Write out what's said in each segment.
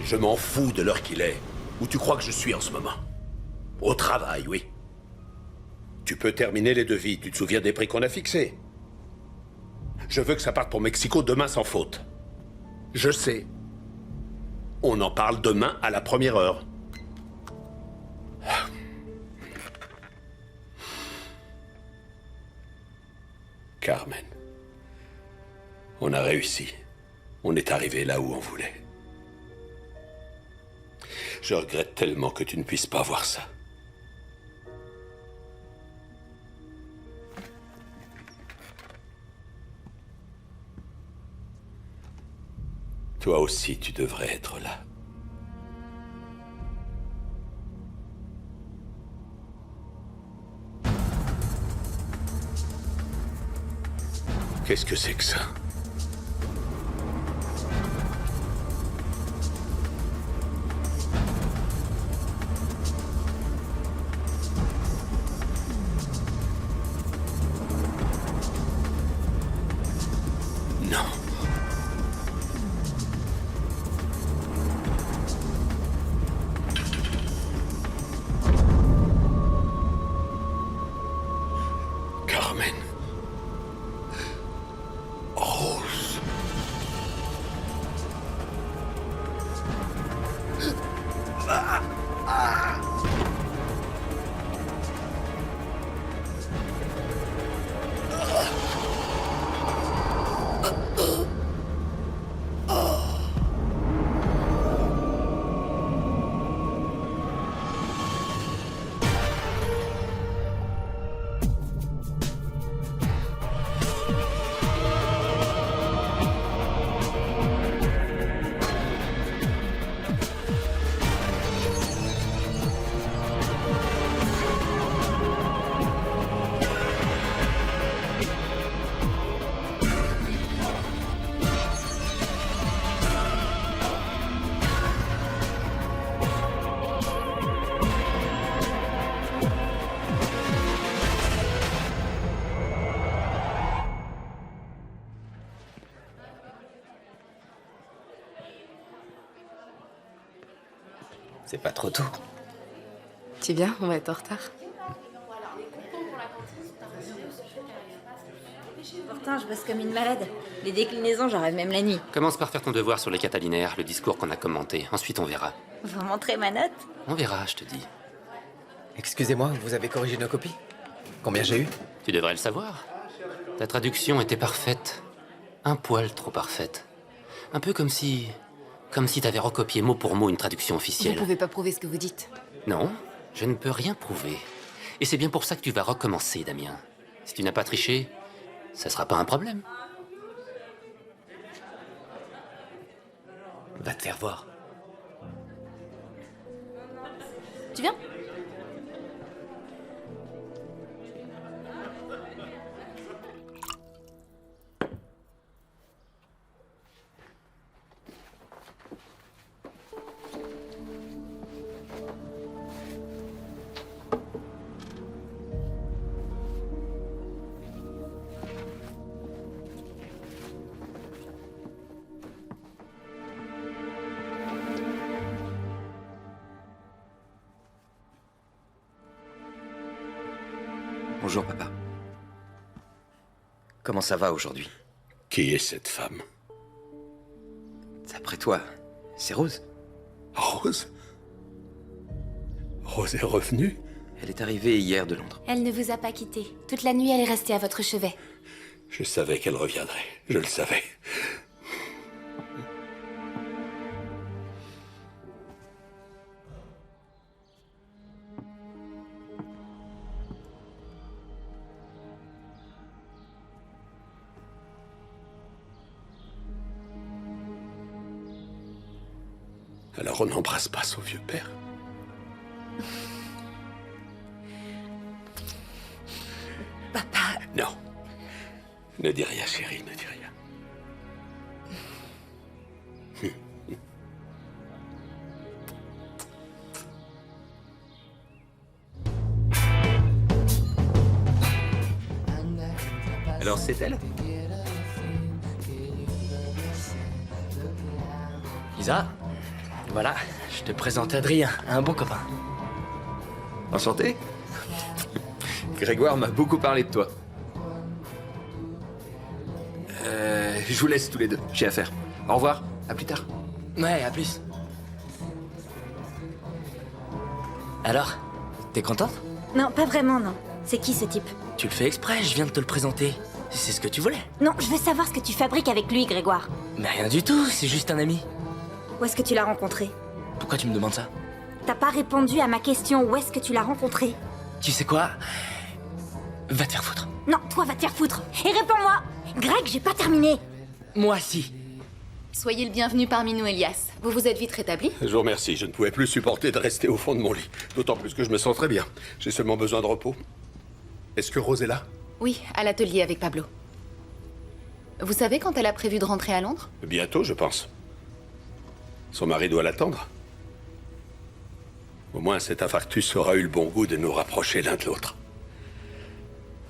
Je m'en fous de l'heure qu'il est. Où tu crois que je suis en ce moment? Au travail, oui. Tu peux terminer les devis. Tu te souviens des prix qu'on a fixés? Je veux que ça parte pour Mexico demain sans faute. Je sais. On en parle demain à la première heure. Carmen. On a réussi. On est arrivé là où on voulait. Je regrette tellement que tu ne puisses pas voir ça. Toi aussi, tu devrais être là. Qu'est-ce que c'est que ça? Non. Carmen. Rose. C'est pas trop tôt. Tu viens, on va être en retard. Pourtant, je bosse comme une malade. Les déclinaisons, j'en rêve même la nuit. Commence par faire ton devoir sur les catalinaires, le discours qu'on a commenté. Ensuite, on verra. Vous montrez ma note? On verra, je te dis. Excusez-moi, vous avez corrigé nos copies? Combien j'ai eu? Tu devrais le savoir. Ta traduction était parfaite. Un poil trop parfaite. Un peu comme si t'avais recopié mot pour mot une traduction Vous officielle. pouvez pas prouver ce que vous dites. Non, je ne peux rien prouver. Et c'est bien pour ça que tu vas recommencer, Damien. Si tu n'as pas triché, ça sera pas un problème. Va te faire voir. Tu viens? Bonjour, papa. Comment ça va aujourd'hui? Qui est cette femme? D'après toi, c'est Rose? Rose? Rose est revenue? Elle est arrivée hier de Londres. Elle ne vous a pas quitté. Toute la nuit, elle est restée à votre chevet. Je savais qu'elle reviendrait. Je le savais. Alors on n'embrasse pas son vieux père. Papa, Non. Ne dis rien, chérie, ne dis rien. Alors c'est elle? Lisa? Voilà, je te présente Adrien, un bon copain. Enchanté. Grégoire m'a beaucoup parlé de toi. Je vous laisse tous les deux, j'ai affaire. Au revoir, à plus tard. Ouais, à plus. Alors, t'es contente? Non, pas vraiment, non. C'est qui ce type? Tu le fais exprès, je viens de te le présenter. C'est ce que tu voulais. Non, je veux savoir ce que tu fabriques avec lui, Grégoire. Mais rien du tout, c'est juste un ami. Où est-ce que tu l'as rencontré? Pourquoi tu me demandes ça? T'as pas répondu à ma question, où est-ce que tu l'as rencontré? Tu sais quoi? Va te faire foutre. Non, toi va te faire foutre. Et réponds-moi! Greg, j'ai pas terminé. Moi, si. Soyez le bienvenu parmi nous, Elias. Vous vous êtes vite rétabli? Je vous remercie, je ne pouvais plus supporter de rester au fond de mon lit. D'autant plus que je me sens très bien. J'ai seulement besoin de repos. Est-ce que Rose est là? Oui, à l'atelier avec Pablo. Vous savez quand elle a prévu de rentrer à Londres? Bientôt, je pense. Son mari doit l'attendre. Au moins, cet infarctus aura eu le bon goût de nous rapprocher l'un de l'autre.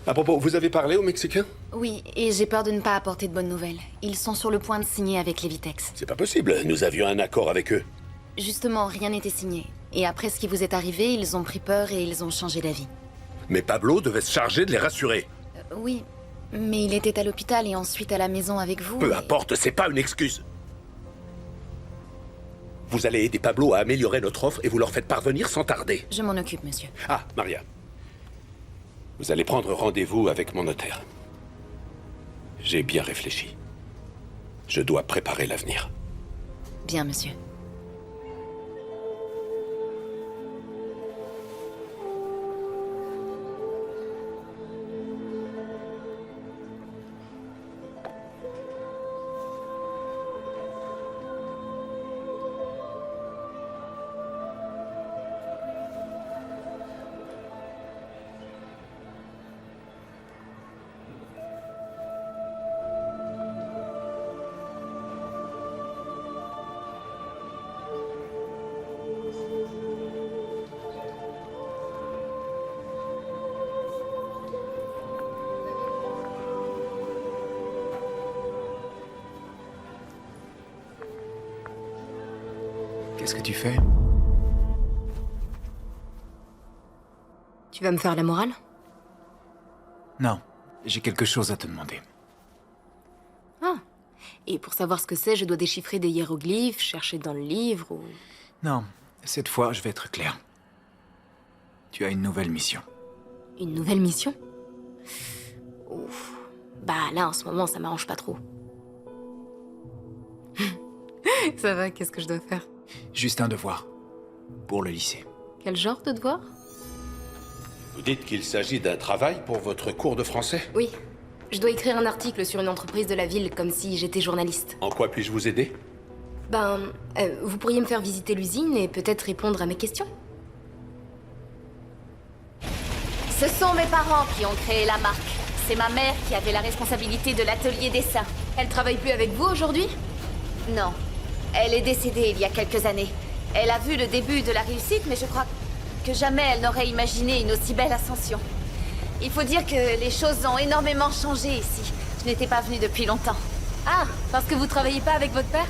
À propos, vous avez parlé aux Mexicains? Oui, et j'ai peur de ne pas apporter de bonnes nouvelles. Ils sont sur le point de signer avec les Vitex. C'est pas possible, nous avions un accord avec eux. Justement, rien n'était signé. Et après ce qui vous est arrivé, ils ont pris peur et ils ont changé d'avis. Mais Pablo devait se charger de les rassurer. Oui, mais il était à l'hôpital et ensuite à la maison avec vous. Peu et- importe, c'est pas une excuse. Vous allez aider Pablo à améliorer notre offre et vous leur faites parvenir sans tarder. Je m'en occupe, monsieur. Ah, Maria. Vous allez prendre rendez-vous avec mon notaire. J'ai bien réfléchi. Je dois préparer l'avenir. Bien, monsieur. Qu'est-ce que tu fais? Tu vas me faire la morale? Non, j'ai quelque chose à te demander. Ah. Et pour savoir ce que c'est, je dois déchiffrer des hiéroglyphes, chercher dans le livre ou... Non, cette fois, je vais être clair. Tu as une nouvelle mission. Une nouvelle mission? Ouf. Bah là, en ce moment, ça m'arrange pas trop. Ça va, qu'est-ce que je dois faire? Juste un devoir. Pour le lycée. Quel genre de devoir? Vous dites qu'il s'agit d'un travail pour votre cours de français? Oui. Je dois écrire un article sur une entreprise de la ville, comme si j'étais journaliste. En quoi puis-je vous aider? Ben, vous pourriez me faire visiter l'usine et peut-être répondre à mes questions? Ce sont mes parents qui ont créé la marque. C'est ma mère qui avait la responsabilité de l'atelier dessin. Elle travaille plus avec vous aujourd'hui? Non, elle est décédée il y a quelques années. Elle a vu le début de la réussite, mais je crois que jamais elle n'aurait imaginé une aussi belle ascension. Il faut dire que les choses ont énormément changé ici. Je n'étais pas venue depuis longtemps. Ah, parce que vous travaillez pas avec votre père?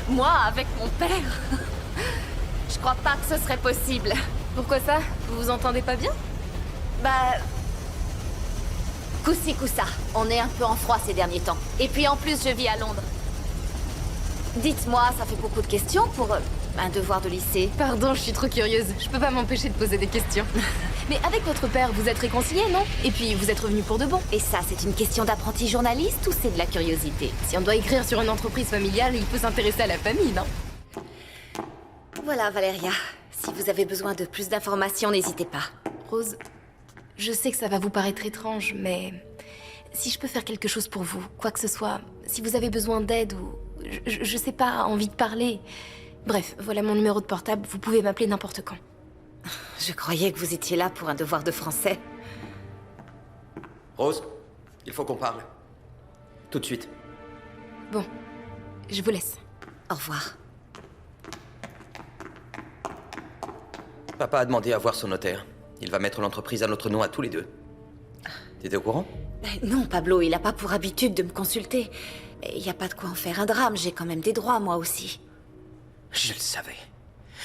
Moi, avec mon père? Je crois pas que ce serait possible. Pourquoi ça? Vous vous entendez pas bien? Bah... Coup-ci, coup-ça. On est un peu en froid ces derniers temps. Et puis en plus, je vis à Londres. Dites-moi, ça fait beaucoup de questions pour un devoir de lycée. Pardon, je suis trop curieuse. Je peux pas m'empêcher de poser des questions. Mais avec votre père, vous êtes réconciliés, non? Et puis, vous êtes revenu pour de bon. Et ça, c'est une question d'apprenti journaliste ou c'est de la curiosité? Si on doit écrire sur une entreprise familiale, il peut s'intéresser à la famille, non? Voilà, Valéria. Si vous avez besoin de plus d'informations, n'hésitez pas. Rose, je sais que ça va vous paraître étrange, mais... Si je peux faire quelque chose pour vous, quoi que ce soit, si vous avez besoin d'aide ou... Je sais pas, envie de parler... Bref, voilà mon numéro de portable, vous pouvez m'appeler n'importe quand. Je croyais que vous étiez là pour un devoir de français. Rose, il faut qu'on parle. Tout de suite. Bon, je vous laisse. Au revoir. Papa a demandé à voir son notaire. Il va mettre l'entreprise à notre nom à tous les deux. T'étais au courant? Non, Pablo, il a pas pour habitude de me consulter. Il n'y a pas de quoi en faire un drame, j'ai quand même des droits, moi aussi. Je le savais.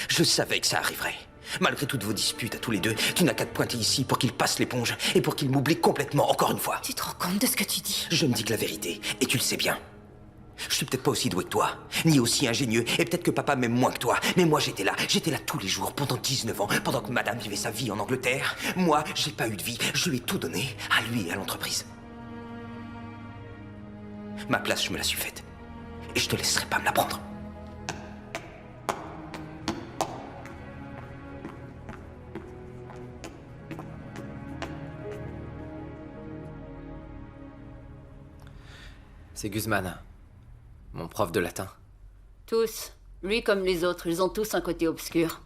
Je savais que ça arriverait. Malgré toutes vos disputes à tous les deux, tu n'as qu'à te pointer ici pour qu'il passe l'éponge et pour qu'il m'oublie complètement, encore une fois. Tu te rends compte de ce que tu dis? Je ne dis que la vérité, et tu le sais bien. Je suis peut-être pas aussi doué que toi, ni aussi ingénieux, et peut-être que papa m'aime moins que toi, mais moi j'étais là tous les jours, pendant 19 ans, pendant que madame vivait sa vie en Angleterre. Moi, j'ai pas eu de vie, je lui ai tout donné, à lui et à l'entreprise. Ma place, je me la suis faite, et je te laisserai pas me la prendre. C'est Guzman, mon prof de latin. Tous. Lui comme les autres, ils ont tous un côté obscur.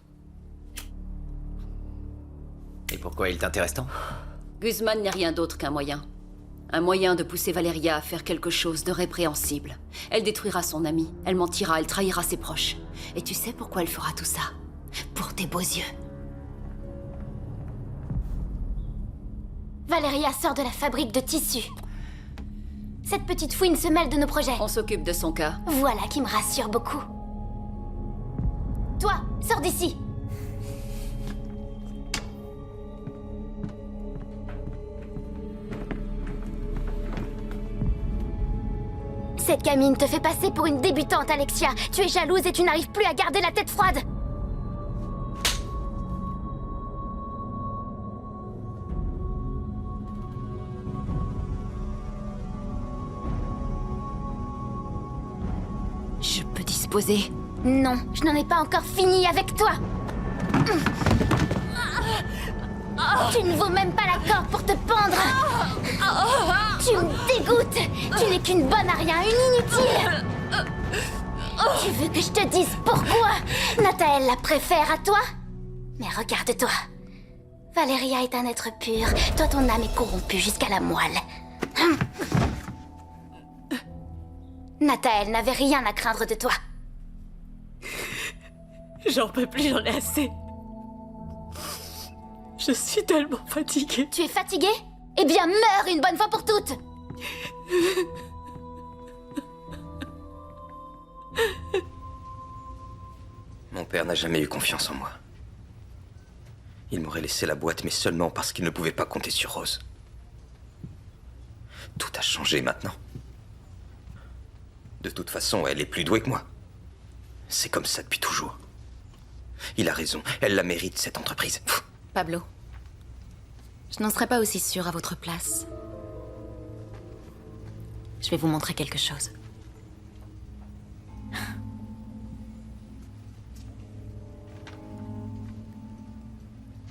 Et pourquoi il t'intéresse tant? Guzman n'est rien d'autre qu'un moyen. Un moyen de pousser Valeria à faire quelque chose de répréhensible. Elle détruira son ami, elle mentira, elle trahira ses proches. Et tu sais pourquoi elle fera tout ça? Pour tes beaux yeux. Valeria sort de la fabrique de tissus. Cette petite fouine se mêle de nos projets. On s'occupe de son cas. Voilà qui me rassure beaucoup. Toi, sors d'ici. Cette gamine te fait passer pour une débutante, Alexia. Tu es jalouse et tu n'arrives plus à garder la tête froide. Je peux disposer. Non, je n'en ai pas encore fini avec toi. Tu ne vaux même pas la corde pour te pendre. Tu me dégoûtes. Tu n'es qu'une bonne à rien, une inutile. Tu veux que je te dise pourquoi Nathael la préfère à toi? Mais regarde-toi. Valeria est un être pur. Toi, ton âme est corrompue jusqu'à la moelle. Nathael n'avait rien à craindre de toi. J'en peux plus, j'en ai assez. Je suis tellement fatiguée. Tu es fatiguée? Eh bien, meurs une bonne fois pour toutes. Mon père n'a jamais eu confiance en moi. Il m'aurait laissé la boîte, mais seulement parce qu'il ne pouvait pas compter sur Rose. Tout a changé maintenant. De toute façon, elle est plus douée que moi. C'est comme ça depuis toujours. Il a raison, elle la mérite, cette entreprise. Pablo, je n'en serais pas aussi sûre à votre place. Je vais vous montrer quelque chose.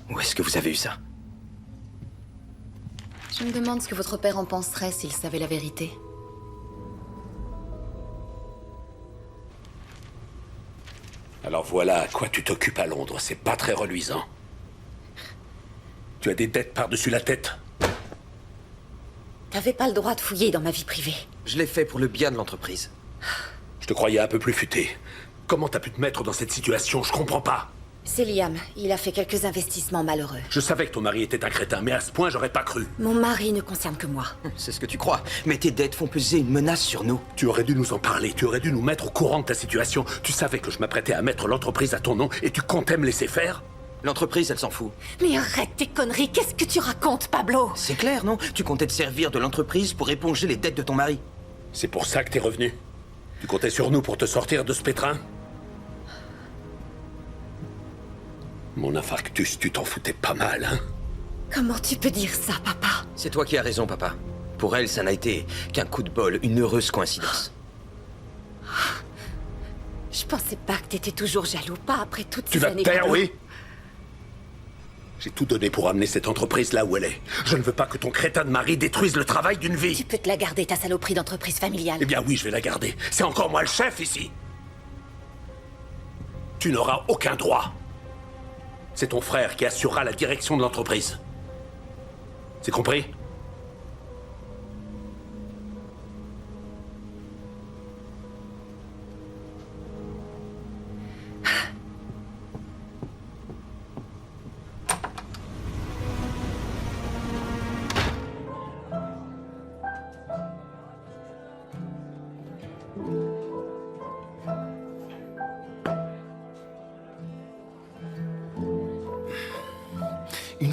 Où est-ce que vous avez eu ça? Je me demande ce que votre père en penserait s'il savait la vérité. Alors voilà à quoi tu t'occupes à Londres, c'est pas très reluisant. Tu as des dettes par-dessus la tête. T'avais pas le droit de fouiller dans ma vie privée. Je l'ai fait pour le bien de l'entreprise. Je te croyais un peu plus futé. Comment t'as pu te mettre dans cette situation? Je comprends pas. C'est Liam. Il a fait quelques investissements malheureux. Je savais que ton mari était un crétin, mais à ce point, j'aurais pas cru. Mon mari ne concerne que moi. C'est ce que tu crois, mais tes dettes font peser une menace sur nous. Tu aurais dû nous en parler, tu aurais dû nous mettre au courant de ta situation. Tu savais que je m'apprêtais à mettre l'entreprise à ton nom et tu comptais me laisser faire? L'entreprise, elle s'en fout. Mais arrête tes conneries, qu'est-ce que tu racontes, Pablo? C'est clair, non? Tu comptais te servir de l'entreprise pour éponger les dettes de ton mari. C'est pour ça que t'es revenu? Tu comptais sur nous pour te sortir de ce pétrin? Mon infarctus, tu t'en foutais pas mal, hein? Comment tu peux dire ça, papa? C'est toi qui as raison, papa. Pour elle, ça n'a été qu'un coup de bol, une heureuse coïncidence. Je pensais pas que t'étais toujours jaloux, pas après toutes Tu ces vas années. te taire, Pablo. oui? J'ai tout donné pour amener cette entreprise là où elle est. Je ne veux pas que ton crétin de mari détruise le travail d'une vie. Tu peux te la garder, ta saloperie d'entreprise familiale. Eh bien oui, je vais la garder. C'est encore moi le chef ici. Tu n'auras aucun droit. C'est ton frère qui assurera la direction de l'entreprise. C'est compris?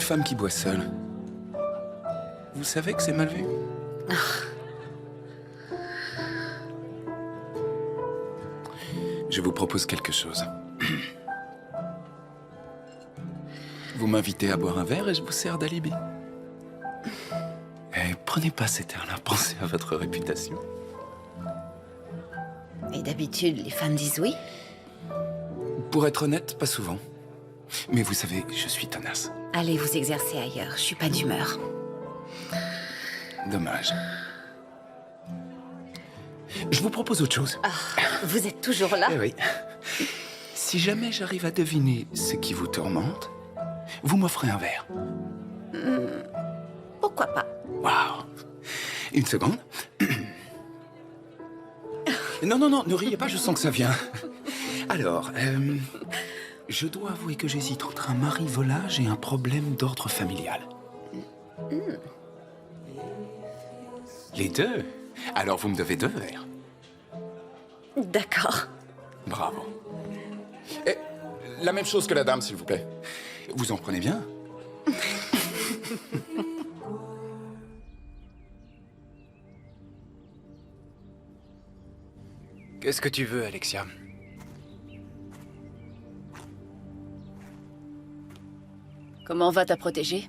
femme qui boit seule. Vous savez que c'est mal vu? Je vous propose quelque chose. Vous m'invitez à boire un verre et je vous sers d'alibi. Eh, prenez pas cet air-là, pensez à votre réputation. Et d'habitude, les femmes disent oui. Pour être honnête, pas souvent. Mais vous savez, je suis tenace. Allez vous exercer ailleurs, je suis pas d'humeur. Dommage. Je vous propose autre chose. Vous êtes toujours là? Eh oui. Si jamais j'arrive à deviner ce qui vous tourmente, vous m'offrez un verre. Pourquoi pas? Waouh. Une seconde. Non, ne riez pas, je sens que ça vient. Alors, je dois avouer que j'hésite entre un mari-volage et un problème d'ordre familial. Les deux? Alors vous me devez 2 verres. D'accord. Bravo. Et la même chose que la dame, s'il vous plaît. Vous en prenez bien? Qu'est-ce que tu veux, Alexia? Comment va ta protégée?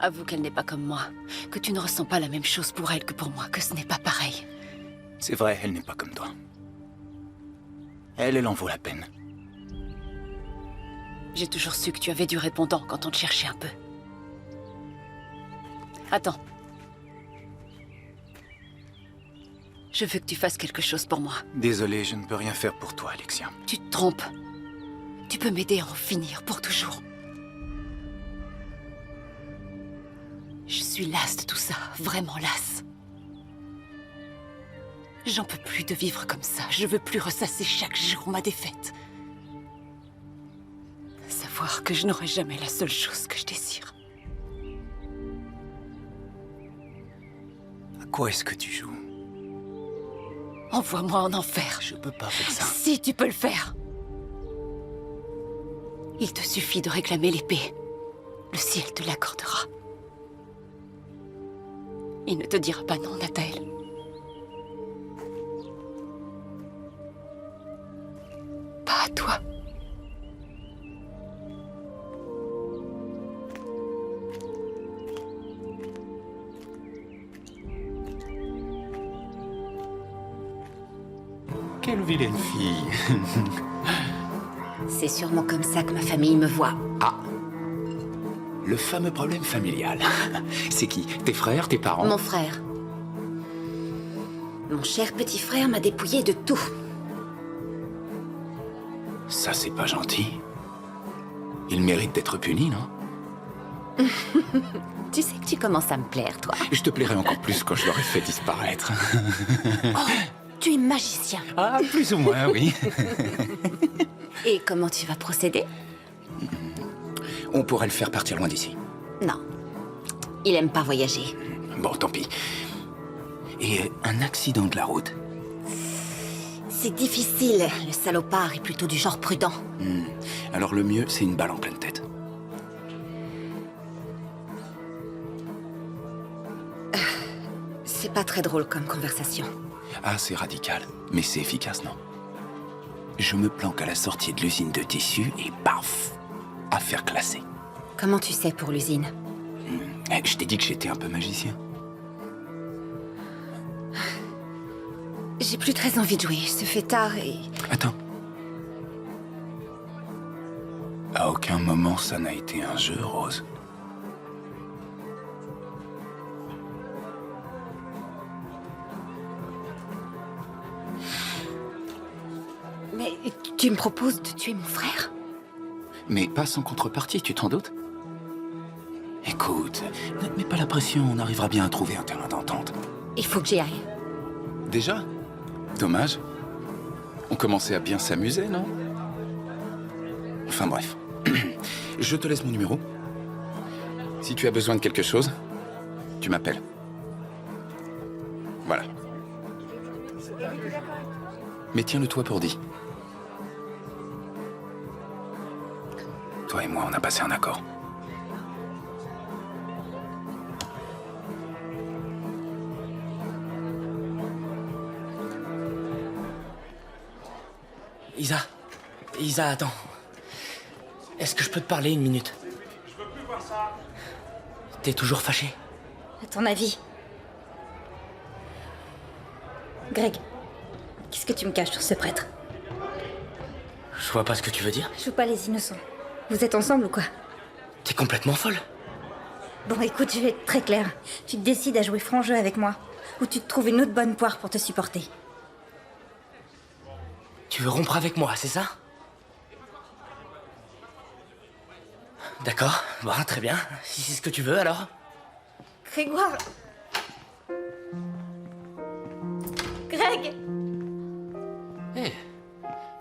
Avoue qu'elle n'est pas comme moi, que tu ne ressens pas la même chose pour elle que pour moi, que ce n'est pas pareil. C'est vrai, elle n'est pas comme toi. Elle en vaut la peine. J'ai toujours su que tu avais du répondant quand on te cherchait un peu. Attends. Je veux que tu fasses quelque chose pour moi. Désolé, je ne peux rien faire pour toi, Alexia. Tu te trompes. Tu peux m'aider à en finir pour toujours. Je suis lasse de tout ça, vraiment lasse. J'en peux plus de vivre comme ça. Je veux plus ressasser chaque jour ma défaite. Savoir que je n'aurai jamais la seule chose que je désire. À quoi est-ce que tu joues? Envoie-moi en enfer. Je peux pas faire ça. Si tu peux le faire. Il te suffit de réclamer l'épée. Le ciel te l'accordera. Il ne te dira pas non, Nathael. Pas à toi. Quelle vilaine fille. C'est sûrement comme ça que ma famille me voit. Ah. Le fameux problème familial. C'est qui? Tes frères, tes parents? Mon frère. Mon cher petit frère m'a dépouillé de tout. Ça, c'est pas gentil. Il mérite d'être puni, non? Tu sais que tu commences à me plaire, toi. Je te plairai encore plus quand je l'aurai fait disparaître. Tu es magicien. Ah, plus ou moins, oui. Et comment tu vas procéder? On pourrait le faire partir loin d'ici. Non. Il aime pas voyager. Bon, tant pis. Et un accident de la route? C'est difficile. Le salopard est plutôt du genre prudent. Alors le mieux, c'est une balle en pleine tête. C'est pas très drôle comme conversation. Ah, c'est radical. Mais c'est efficace, non? Je me planque à la sortie de l'usine de tissus et paf! Affaire classée. Comment tu sais pour l'usine? Je t'ai dit que j'étais un peu magicien. J'ai plus très envie de jouer. Il se fait tard et... Attends. À aucun moment ça n'a été un jeu, Rose. Mais tu me proposes de tuer mon frère? Mais pas sans contrepartie, tu t'en doutes? Écoute, ne te mets pas la pression, on arrivera bien à trouver un terrain d'entente. Il faut que j'y aille. Déjà? Dommage. On commençait à bien s'amuser, non? Enfin bref. Je te laisse mon numéro. Si tu as besoin de quelque chose, tu m'appelles. Voilà. Mais tiens-le toi pour dit. Toi et moi, on a passé un accord. Isa, attends. Est-ce que je peux te parler une minute? T'es toujours fâché? À ton avis? Greg, qu'est-ce que tu me caches sur ce prêtre? Je vois pas ce que tu veux dire. Joue pas les innocents. Vous êtes ensemble ou quoi? T'es complètement folle. Bon, écoute, je vais être très claire. Tu te décides à jouer franc jeu avec moi, ou tu te trouves une autre bonne poire pour te supporter. Tu veux rompre avec moi, c'est ça? D'accord, bon, très bien. Si c'est ce que tu veux, alors. Grégoire! Greg! Eh.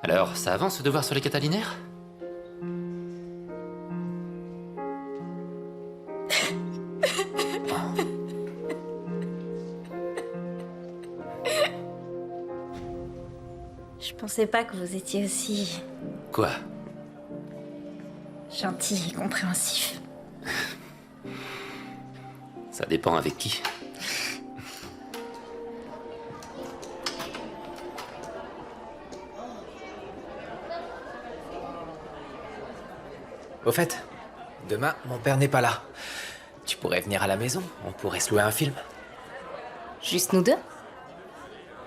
Alors, ça avance ce devoir sur les catalinaires? Je pensais pas que vous étiez aussi Quoi? gentil et compréhensif. Ça dépend avec qui. Au fait, demain, mon père n'est pas là. Tu pourrais venir à la maison, on pourrait se louer un film. Juste nous deux?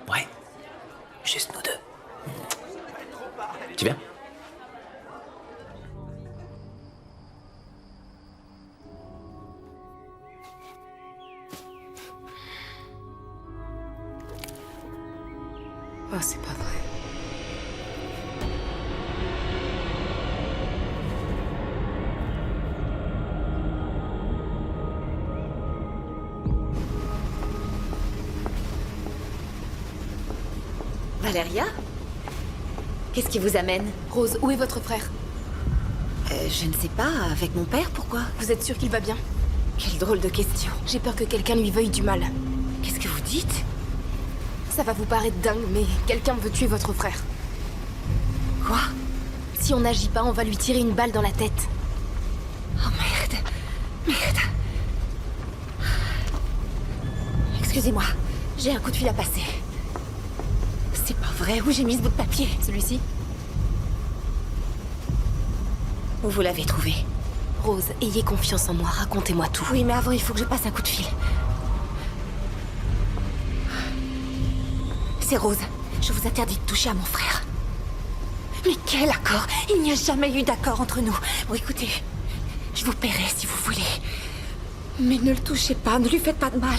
Ouais, juste nous deux. Tu viens? Oh, c'est pas vrai. Valéria? Qu'est-ce qui vous amène? Rose, où est votre frère? Je ne sais pas, avec mon père, pourquoi? Vous êtes sûre qu'il va bien? Quelle drôle de question. J'ai peur que quelqu'un lui veuille du mal. Qu'est-ce que vous dites? Ça va vous paraître dingue, mais quelqu'un veut tuer votre frère. Quoi? Si on n'agit pas, on va lui tirer une balle dans la tête. Oh merde. Merde. Excusez-moi, j'ai un coup de fil à passer. C'est pas vrai, où j'ai mis ce bout de papier? Celui-ci? Où vous l'avez trouvé? Rose, ayez confiance en moi, racontez-moi tout. Oui, mais avant, il faut que je passe un coup de fil. C'est Rose. Je vous interdis de toucher à mon frère. Mais quel accord? Il n'y a jamais eu d'accord entre nous. Bon, écoutez, je vous paierai si vous voulez. Mais ne le touchez pas, ne lui faites pas de mal.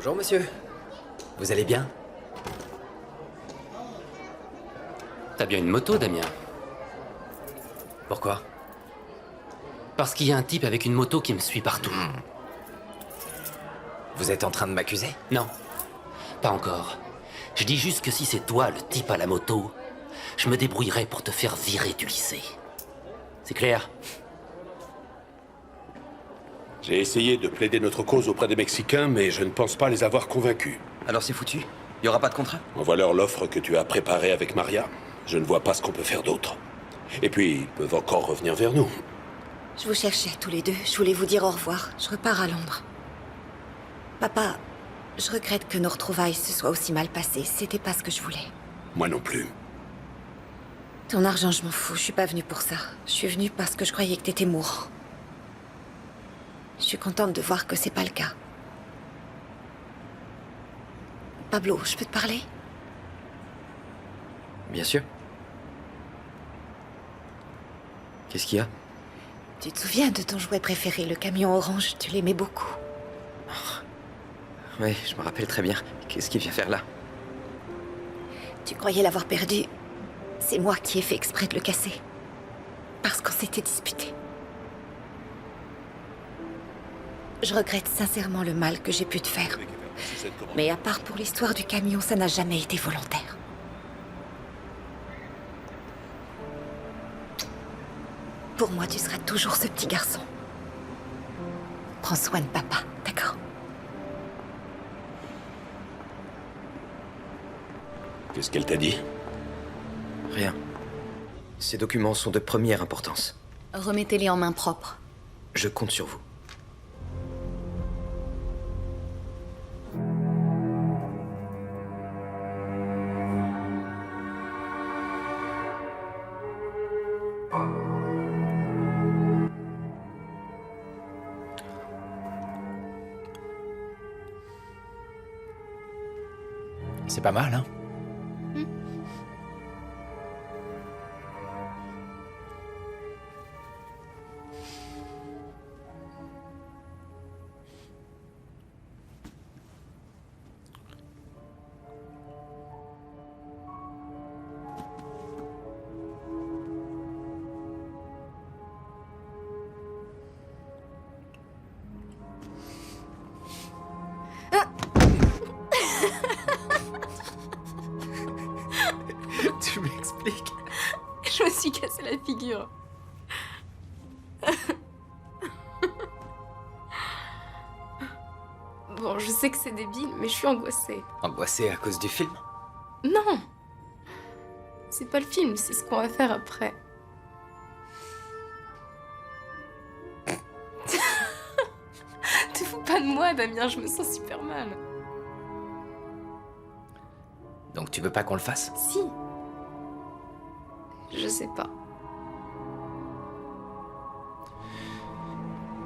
Bonjour, monsieur. Vous allez bien? T'as bien une moto, Damien? Pourquoi? Parce qu'il y a un type avec une moto qui me suit partout. Vous êtes en train de m'accuser? Non, pas encore. Je dis juste que si c'est toi le type à la moto, je me débrouillerai pour te faire virer du lycée. C'est clair? J'ai essayé de plaider notre cause auprès des Mexicains, mais je ne pense pas les avoir convaincus. Alors c'est foutu? Il y aura pas de contrat? Envoie-leur l'offre que tu as préparée avec Maria. Je ne vois pas ce qu'on peut faire d'autre. Et puis, ils peuvent encore revenir vers nous. Je vous cherchais tous les deux. Je voulais vous dire au revoir. Je repars à Londres. Papa, je regrette que nos retrouvailles se soient aussi mal passées. C'était pas ce que je voulais. Moi non plus. Ton argent, je m'en fous. Je suis pas venue pour ça. Je suis venue parce que je croyais que t'étais mourant. Je suis contente de voir que c'est pas le cas. Pablo, je peux te parler? Bien sûr. Qu'est-ce qu'il y a? Tu te souviens de ton jouet préféré, le camion orange? Tu l'aimais beaucoup. Oui, je me rappelle très bien. Qu'est-ce qu'il vient faire là? Tu croyais l'avoir perdu. C'est moi qui ai fait exprès de le casser. Parce qu'on s'était disputé. Je regrette sincèrement le mal que j'ai pu te faire. Mais à part pour l'histoire du camion, ça n'a jamais été volontaire. Pour moi, tu seras toujours ce petit garçon. Prends soin de papa, d'accord? Qu'est-ce qu'elle t'a dit? Rien. Ces documents sont de première importance. Remettez-les en main propre. Je compte sur vous. C'est pas mal, hein? Tu m'expliques? Je me suis cassé la figure. Bon, je sais que c'est débile, mais je suis angoissée. Angoissé à cause du film? Non! C'est pas le film, c'est ce qu'on va faire après. Te fous pas de moi, Damien, je me sens super mal. Donc tu veux pas qu'on le fasse? Si. Je sais pas.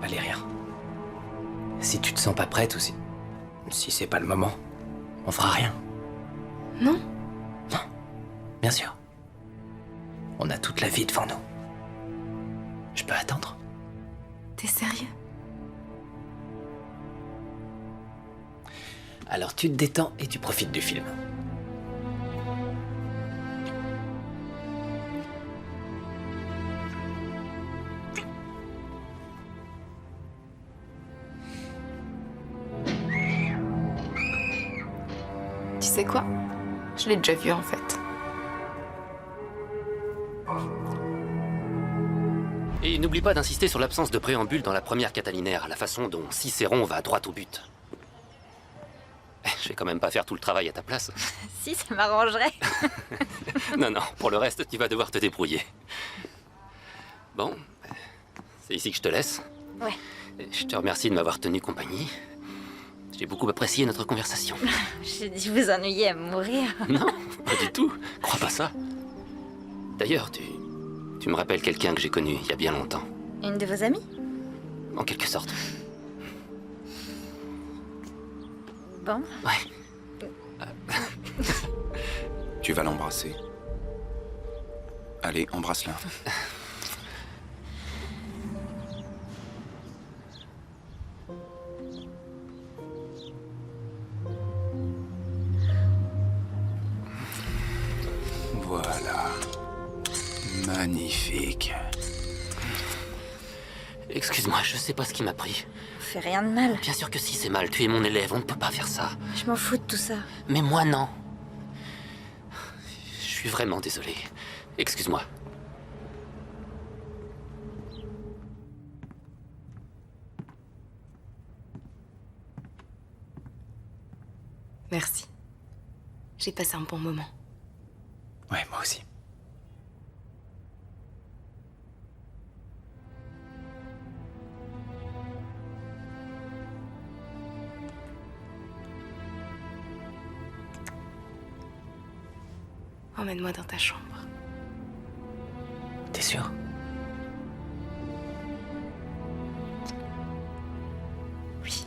Valéria, si tu te sens pas prête ou si c'est pas le moment, on fera rien. Non? Non, bien sûr. On a toute la vie devant nous. Je peux attendre? T'es sérieux? Alors tu te détends et tu profites du film. Tu sais quoi? Je l'ai déjà vu en fait. Et n'oublie pas d'insister sur l'absence de préambule dans la première catalinaire, la façon dont Cicéron va droit au but. Je vais quand même pas faire tout le travail à ta place. Si, ça m'arrangerait. Non, non, pour le reste, tu vas devoir te débrouiller. Bon, c'est ici que je te laisse. Ouais. Je te remercie de m'avoir tenu compagnie. J'ai beaucoup apprécié notre conversation. J'ai dû vous ennuyer à mourir. Non, pas du tout. Crois pas ça. D'ailleurs, tu me rappelles quelqu'un que j'ai connu il y a bien longtemps. Une de vos amies? En quelque sorte. Bon. Ouais. Tu vas l'embrasser. Allez, embrasse-la. Voilà. Magnifique. Excuse-moi, je sais pas ce qui m'a pris. Fais rien de mal. Bien sûr que si, c'est mal. Tu es mon élève, on ne peut pas faire ça. Je m'en fous de tout ça. Mais moi, non. Je suis vraiment désolé. Excuse-moi. Merci. J'ai passé un bon moment. Ouais, moi aussi. Emmène-moi dans ta chambre. T'es sûr? Oui.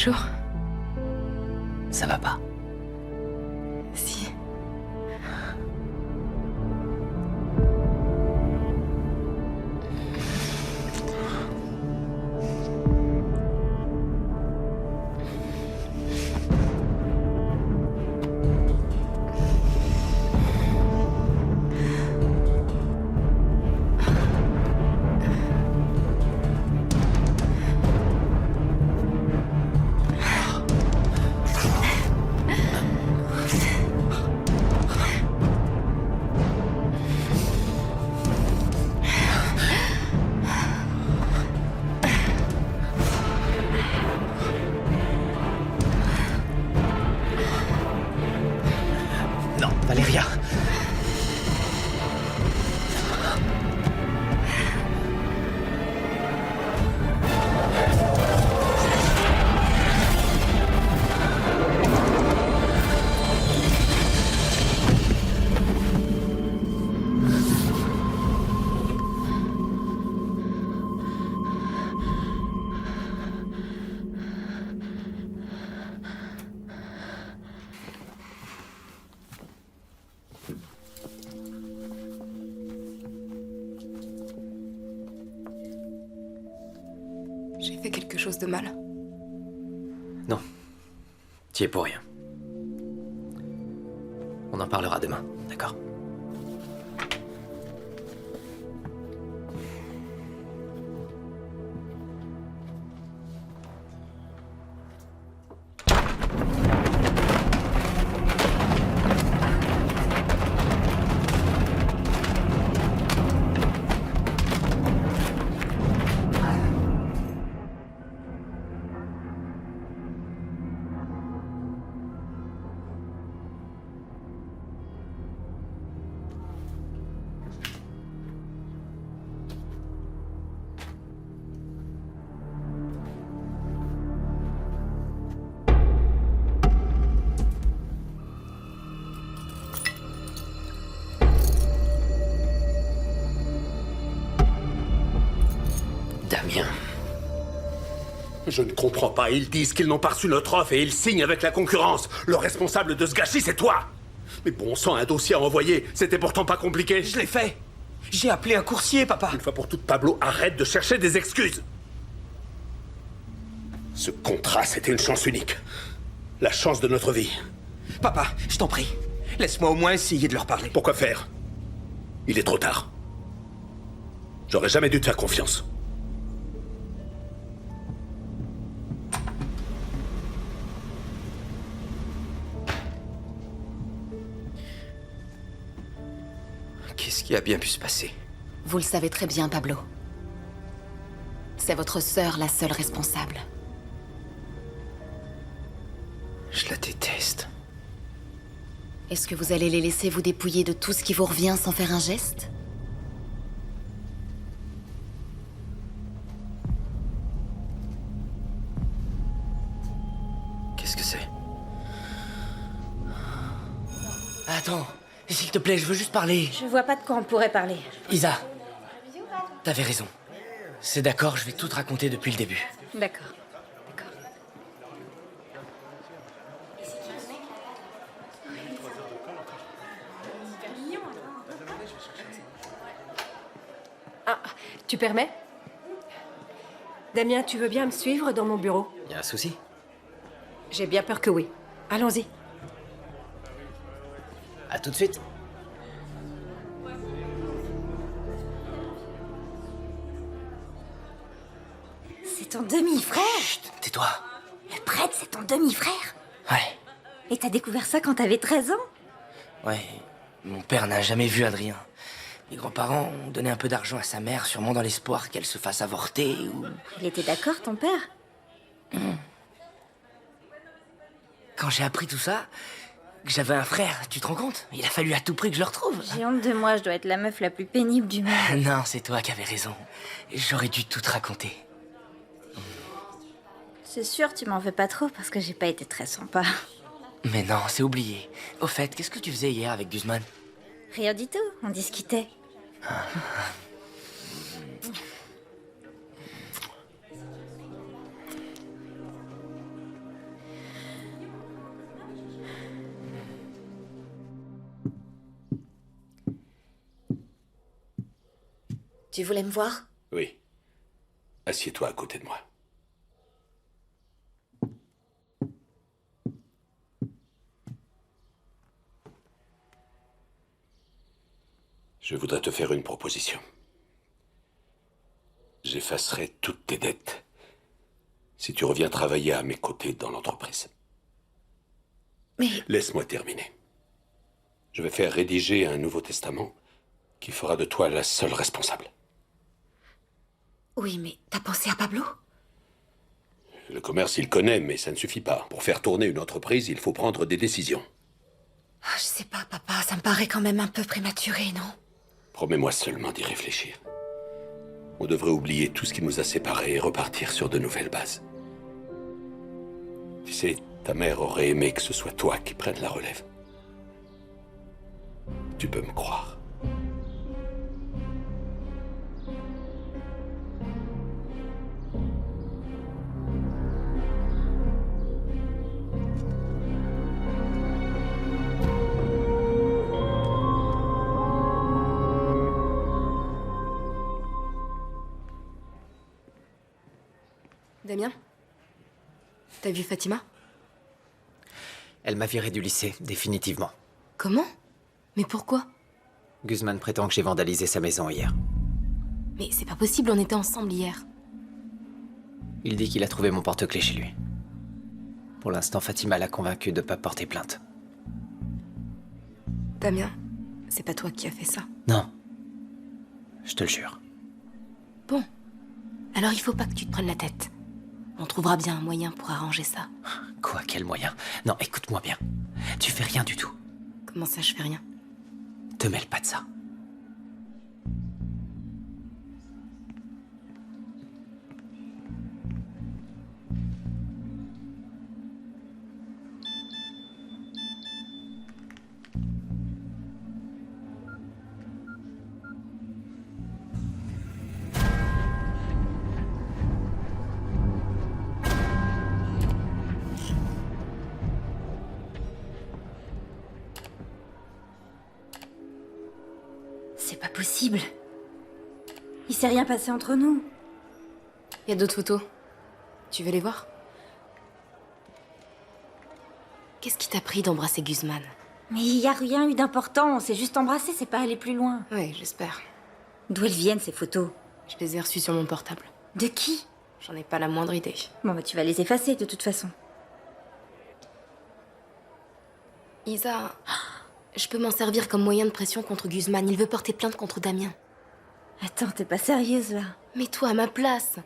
chaud. Ça va pas. Si. Non, Valéria. J'ai fait quelque chose de mal. Non. T'y es pour rien. On en parlera demain, d'accord? Damien. Je ne comprends pas. Ils disent qu'ils n'ont pas reçu notre offre et ils signent avec la concurrence. Le responsable de ce gâchis, c'est toi. Mais bon sang, un dossier à envoyer, c'était pourtant pas compliqué. Je l'ai fait. J'ai appelé un coursier, papa. Une fois pour toutes, Pablo, arrête de chercher des excuses. Ce contrat, c'était une chance unique. La chance de notre vie. Papa, je t'en prie. Laisse-moi au moins essayer de leur parler. Pourquoi faire? Il est trop tard. J'aurais jamais dû te faire confiance. Qu'est-ce qui a bien pu se passer? Vous le savez très bien, Pablo. C'est votre sœur la seule responsable. Je la déteste. Est-ce que vous allez les laisser vous dépouiller de tout ce qui vous revient sans faire un geste? Qu'est-ce que c'est? Attends, s'il te plaît, je veux juste parler. Je vois pas de quoi on pourrait parler. Isa, t'avais raison. C'est d'accord, je vais tout te raconter depuis le début. D'accord. Ah, tu permets? Damien, tu veux bien me suivre dans mon bureau? Y a un souci? J'ai bien peur que oui. Allons-y. À tout de suite. C'est ton demi-frère? Chut, tais-toi. Le prêtre, c'est ton demi-frère? Ouais, Et t'as découvert ça quand t'avais 13 ans? ouais. Mon père n'a jamais vu Adrien. Mes grands-parents ont donné un peu d'argent à sa mère, sûrement dans l'espoir qu'elle se fasse avorter ou... Il était d'accord, ton père? Quand j'ai appris tout ça, que j'avais un frère, tu te rends compte? Il a fallu à tout prix que je le retrouve. J'ai honte de moi, je dois être la meuf la plus pénible du monde. Non, c'est toi qui avais raison. J'aurais dû tout te raconter. C'est sûr, tu m'en veux pas trop parce que j'ai pas été très sympa. Mais non, c'est oublié. Au fait, qu'est-ce que tu faisais hier avec Guzman? Rien du tout, on discutait. Tu voulais me voir? Oui. Assieds-toi à côté de moi. Je voudrais te faire une proposition. J'effacerai toutes tes dettes si tu reviens travailler à mes côtés dans l'entreprise. Mais... Laisse-moi terminer. Je vais faire rédiger un Nouveau Testament qui fera de toi la seule responsable. Oui, mais t'as pensé à Pablo? Le commerce, il connaît, mais ça ne suffit pas. Pour faire tourner une entreprise, il faut prendre des décisions. Ah, je sais pas, papa, ça me paraît quand même un peu prématuré, non? Promets-moi seulement d'y réfléchir. On devrait oublier tout ce qui nous a séparés et repartir sur de nouvelles bases. Tu sais, ta mère aurait aimé que ce soit toi qui prennes la relève. Tu peux me croire. Damien? T'as vu Fatima? Elle m'a viré du lycée, définitivement. Comment? Mais pourquoi? Guzman prétend que j'ai vandalisé sa maison hier. Mais c'est pas possible, on était ensemble hier. Il dit qu'il a trouvé mon porte-clés chez lui. Pour l'instant, Fatima l'a convaincu de pas porter plainte. Damien, c'est pas toi qui as fait ça. Non. Je te le jure. Bon. Alors il faut pas que tu te prennes la tête. On trouvera bien un moyen pour arranger ça. Quoi, quel moyen? Non, écoute-moi bien. Tu fais rien du tout. Comment ça, je fais rien? Te mêle pas de ça. C'est pas possible. Il s'est rien passé entre nous. Il y a d'autres photos. Tu veux les voir? Qu'est-ce qui t'a pris d'embrasser Guzman? Mais il y a rien eu d'important, on s'est juste embrassé, c'est pas aller plus loin. Oui, j'espère. D'où elles viennent ces photos? Je les ai reçues sur mon portable. De qui? J'en ai pas la moindre idée. Bon bah tu vas les effacer de toute façon. Isa, je peux m'en servir comme moyen de pression contre Guzman. Il veut porter plainte contre Damien. Attends, t'es pas sérieuse là? Mets-toi à ma place.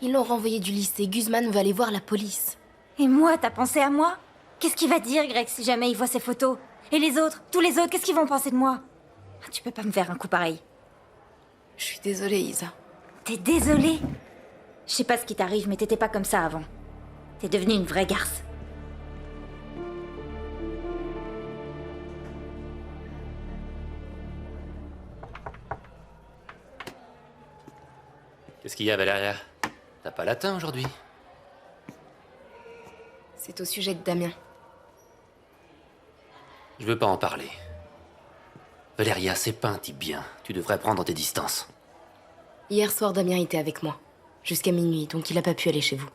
Ils l'ont renvoyé du lycée. Guzman veut aller voir la police. Et moi, t'as pensé à moi? Qu'est-ce qu'il va dire, Greg, si jamais il voit ces photos? Et les autres? Tous les autres, qu'est-ce qu'ils vont penser de moi? Tu peux pas me faire un coup pareil. Je suis désolée, Isa. T'es désolée? Je sais pas ce qui t'arrive, mais t'étais pas comme ça avant. T'es devenue une vraie garce. Qu'est-ce qu'il y a, Valéria? T'as pas latin aujourd'hui? C'est au sujet de Damien. Je veux pas en parler. Valéria, c'est pas un type bien. Tu devrais prendre tes distances. Hier soir, Damien était avec moi. Jusqu'à minuit, donc il a pas pu aller chez vous.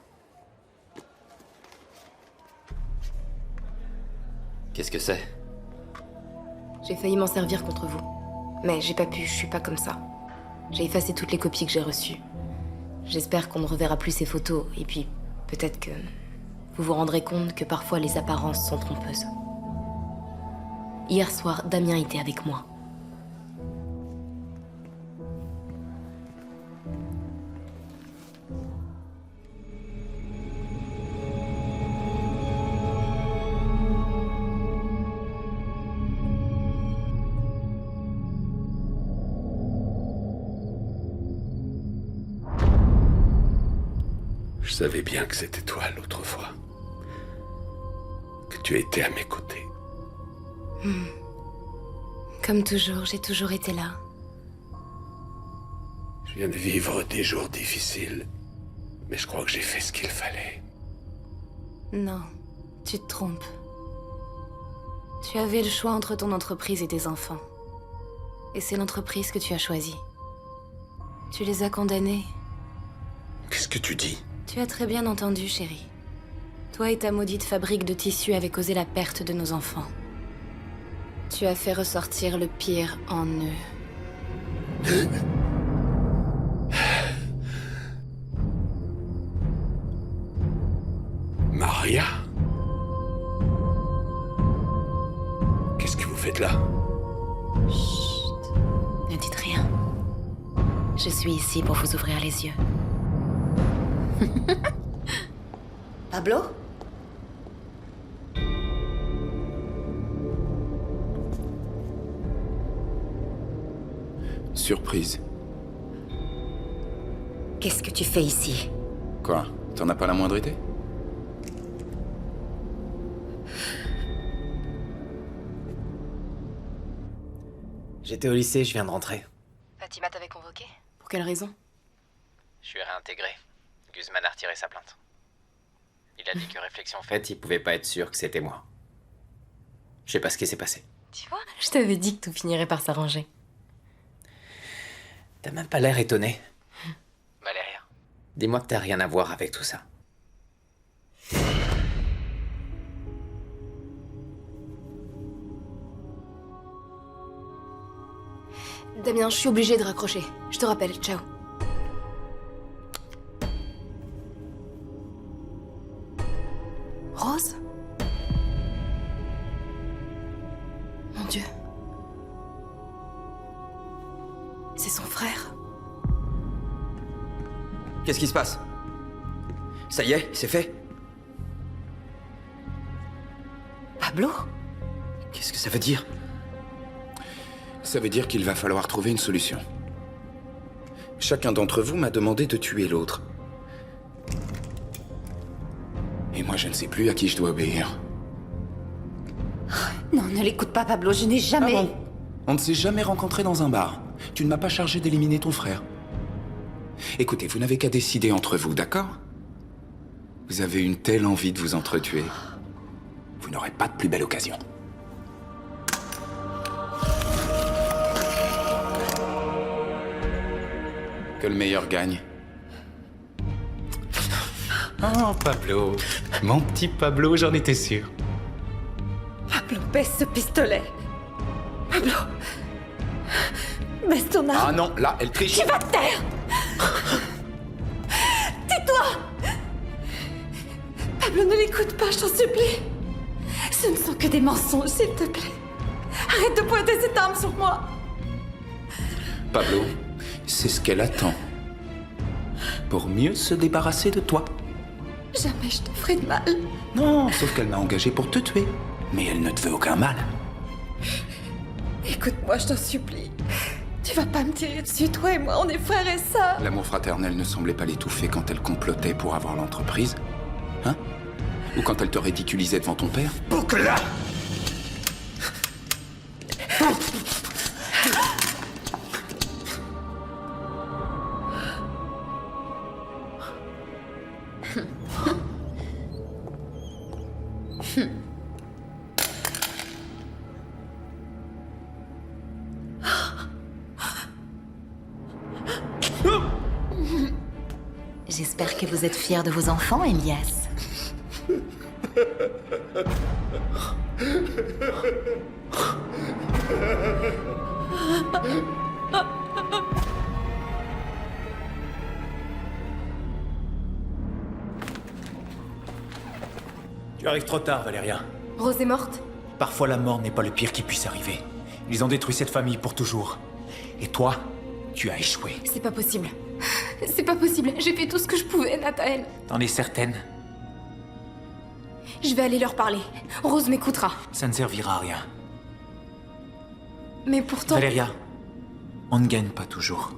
Qu'est-ce que c'est? J'ai failli m'en servir contre vous. Mais j'ai pas pu, je suis pas comme ça. J'ai effacé toutes les copies que j'ai reçues. J'espère qu'on ne reverra plus ces photos, et puis peut-être que vous vous rendrez compte que parfois les apparences sont trompeuses. Hier soir, Damien était avec moi. Je savais bien que c'était toi l'autre fois. Que tu étais à mes côtés. Comme toujours, j'ai toujours été là. Je viens de vivre des jours difficiles, mais je crois que j'ai fait ce qu'il fallait. Non, tu te trompes. Tu avais le choix entre ton entreprise et tes enfants. Et c'est l'entreprise que tu as choisie. Tu les as condamnés. Qu'est-ce que tu dis? Tu as très bien entendu, chérie. Toi et ta maudite fabrique de tissus avez causé la perte de nos enfants. Tu as fait ressortir le pire en eux. Maria? Qu'est-ce que vous faites là? Chut. Ne dites rien. Je suis ici pour vous ouvrir les yeux. Pablo? Surprise. Qu'est-ce que tu fais ici? Quoi? T'en as pas la moindre idée? J'étais au lycée, je viens de rentrer. Fatima t'avait convoqué? Pour quelle raison? Je suis réintégré. Guzman a retiré sa plainte. Il a dit que réflexion faite, il pouvait pas être sûr que c'était moi. Je sais pas ce qui s'est passé. Tu vois, je t'avais dit que tout finirait par s'arranger. T'as même pas l'air étonné. Valéria, dis-moi que t'as rien à voir avec tout ça. Damien, je suis obligée de raccrocher. Je te rappelle, ciao. Rose? Mon Dieu. C'est son frère. Qu'est-ce qui se passe? Ça y est, c'est fait? Pablo? Qu'est-ce que ça veut dire? Ça veut dire qu'il va falloir trouver une solution. Chacun d'entre vous m'a demandé de tuer l'autre. Et moi, je ne sais plus à qui je dois obéir. Non, ne l'écoute pas, Pablo, je n'ai jamais... Ah bon? On ne s'est jamais rencontrés dans un bar. Tu ne m'as pas chargé d'éliminer ton frère. Écoutez, vous n'avez qu'à décider entre vous, d'accord? Vous avez une telle envie de vous entretuer. Vous n'aurez pas de plus belle occasion. Que le meilleur gagne. Oh, Pablo. Mon petit Pablo, j'en étais sûr. Pablo, baisse ce pistolet. Pablo. Baisse ton arme. Ah non, là, elle triche. Tu vas te taire. Tais-toi. Pablo, ne l'écoute pas, je t'en supplie. Ce ne sont que des mensonges, s'il te plaît. Arrête de pointer cette arme sur moi. Pablo, c'est ce qu'elle attend. Pour mieux se débarrasser de toi. Jamais je te ferai de mal. Non, sauf qu'elle m'a engagé pour te tuer. Mais elle ne te veut aucun mal. Écoute-moi, je t'en supplie. Tu vas pas me tirer dessus, toi et moi, on est frères et sœurs. L'amour fraternel ne semblait pas l'étouffer quand elle complotait pour avoir l'entreprise. Hein? Ou quand elle te ridiculisait devant ton père? Boucle-la! J'espère que vous êtes fiers de vos enfants, Elias. Tu arrives trop tard, Valéria. Rose est morte? Parfois, la mort n'est pas le pire qui puisse arriver. Ils ont détruit cette famille pour toujours. Et toi, tu as échoué. C'est pas possible. C'est pas possible. J'ai fait tout ce que je pouvais, Nathael. T'en es certaine? Je vais aller leur parler. Rose m'écoutera. Ça ne servira à rien. Mais pourtant... Valéria, on ne gagne pas toujours.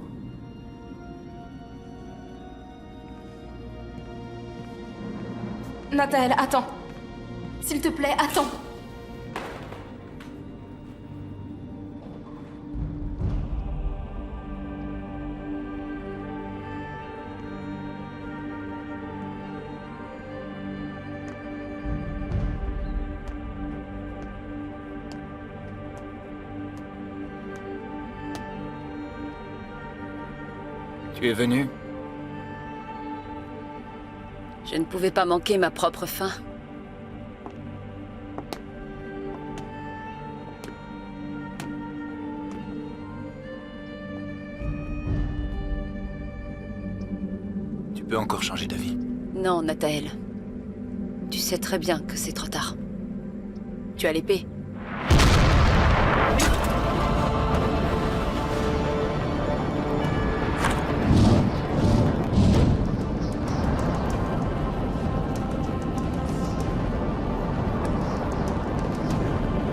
Nathael, attends. S'il te plaît, attends. Tu es venu? Je ne pouvais pas manquer ma propre fin. Tu peux encore changer d'avis. Non, Nathael. Tu sais très bien que c'est trop tard. Tu as l'épée.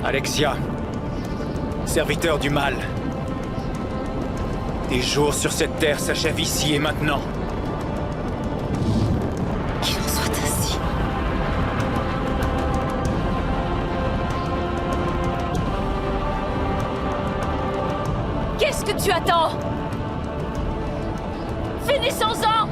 Alexia, serviteur du mal. Tes jours sur cette terre s'achèvent ici et maintenant. Qu'il en soit ainsi. Qu'est-ce que tu attends? Finissons-en!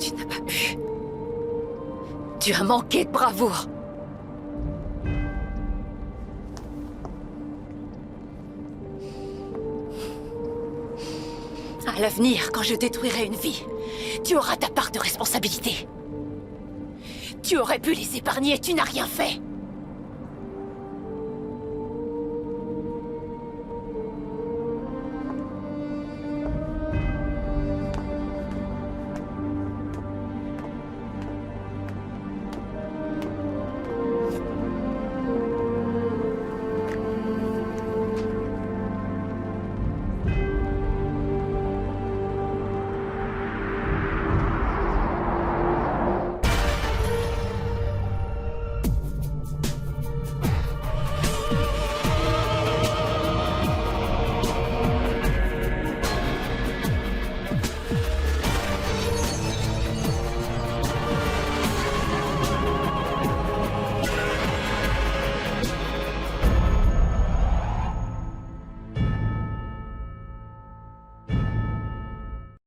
Tu n'as pas pu. Tu as manqué de bravoure. À l'avenir, quand je détruirai une vie, tu auras ta part de responsabilité. Tu aurais pu les épargner, tu n'as rien fait.